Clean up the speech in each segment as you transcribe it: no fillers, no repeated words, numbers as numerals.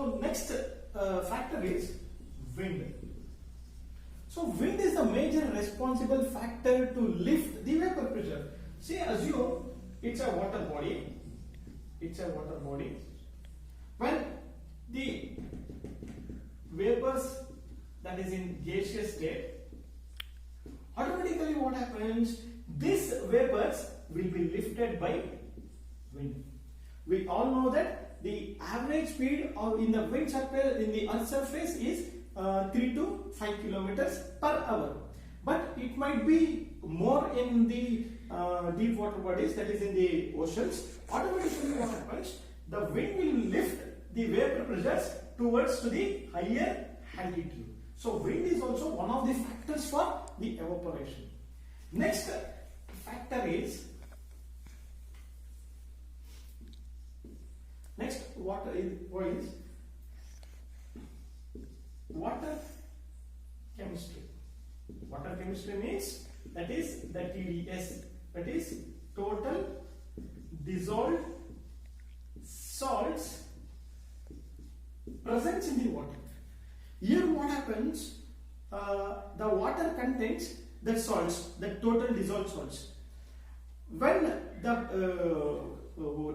So next factor is wind. So wind is the major responsible factor to lift the vapor pressure. Say assume it's a water body. It's a water body. When the vapors that is in gaseous state, automatically what happens? These vapors will be lifted by wind. We all know that the average speed of in the wind surface in the earth surface is 3 to 5 kilometers per hour. But it might be more in the deep water bodies, that is in the oceans. Automatically what happens? The wind will lift the vapor pressures towards to the higher altitude. So wind is also one of the factors for the evaporation. Next factor is water chemistry. Water chemistry means that is the TDS, that is total dissolved salts present in the water. Here what happens? The water contains the salts, the total dissolved salts. When the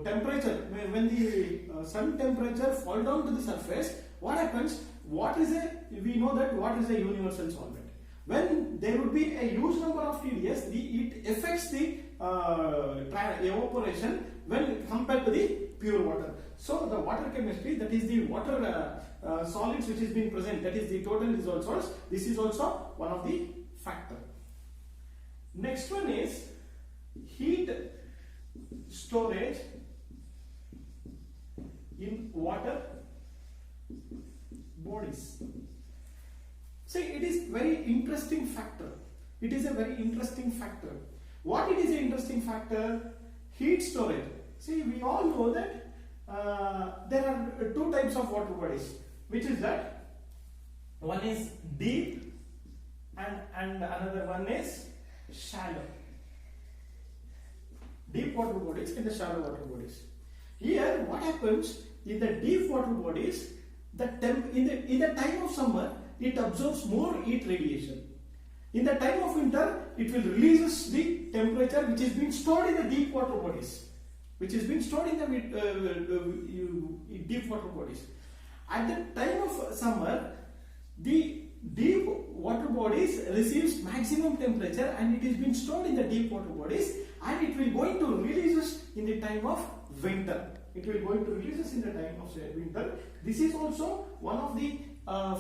temperature, when the sun temperature fall down to the surface, what happens? We know that what is a universal solvent. When there would be a huge number of TDS, it affects the evaporation when compared to the pure water. So the water chemistry, that is the water solids which is being present, that is the total dissolved salts. This is also one of the factor. Next one is heat storage in water bodies. See, it is very interesting factor. It is a very interesting factor. What it is an interesting factor? Heat storage. See, we all know that there are two types of water bodies, which is that one is deep and another one is shallow. Deep water bodies and the shallow water bodies. Here, what happens in the deep water bodies? In the time of summer, it absorbs more heat radiation. In the time of winter, it will release the temperature which is being stored in the deep water bodies, which is being stored in the deep water bodies. At the time of summer, the deep water bodies receives maximum temperature and it is being stored in the deep water bodies, and it will going to release in the time of winter. It will going to release in the time of winter. This is also one of the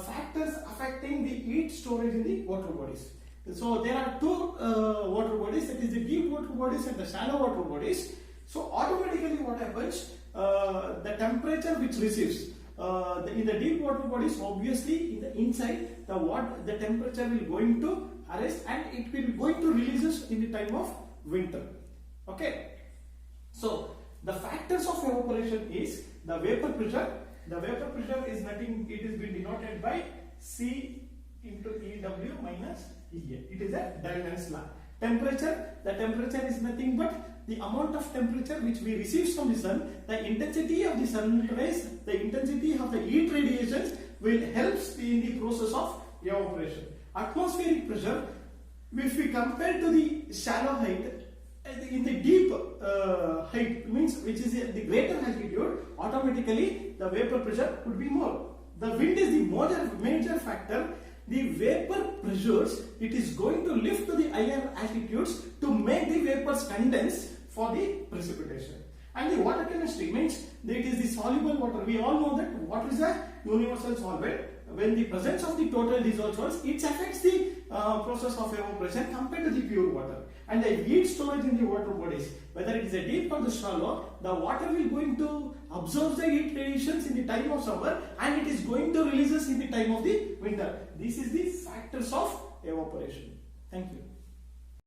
factors affecting the heat storage in the water bodies. So there are two water bodies, that is the deep water bodies and the shallow water bodies. So automatically what happens? The temperature which receives in the deep water bodies, obviously in the inside the temperature will going to arrest and it will going to release in the time of winter. Okay. So the factors of evaporation is the vapor pressure. The vapor pressure is nothing, it is been denoted by C into EW minus EA. It is a Dalton's law. Temperature, the temperature is nothing but the amount of temperature which we receive from the sun. The intensity of the sun rays, the intensity of the heat radiations will help in the process of evaporation. Atmospheric pressure, if we compare to the shallow height, in the deep height, means which is the greater altitude, automatically the vapor pressure would be more. The wind is the major factor. The vapor pressures, it is going to lift to the higher altitudes to make the vapors condense for the precipitation. And the water chemistry means that it is the soluble water. We all know that water is a universal solvent. When the presence of the total dissolved salts, it affects the process of evaporation compared to the pure water. And the heat storage in the water bodies, whether it is a deep or the shallow, the water will going to absorb the heat radiations in the time of summer and it is going to release us in the time of the winter. This is the factors of evaporation. Thank you.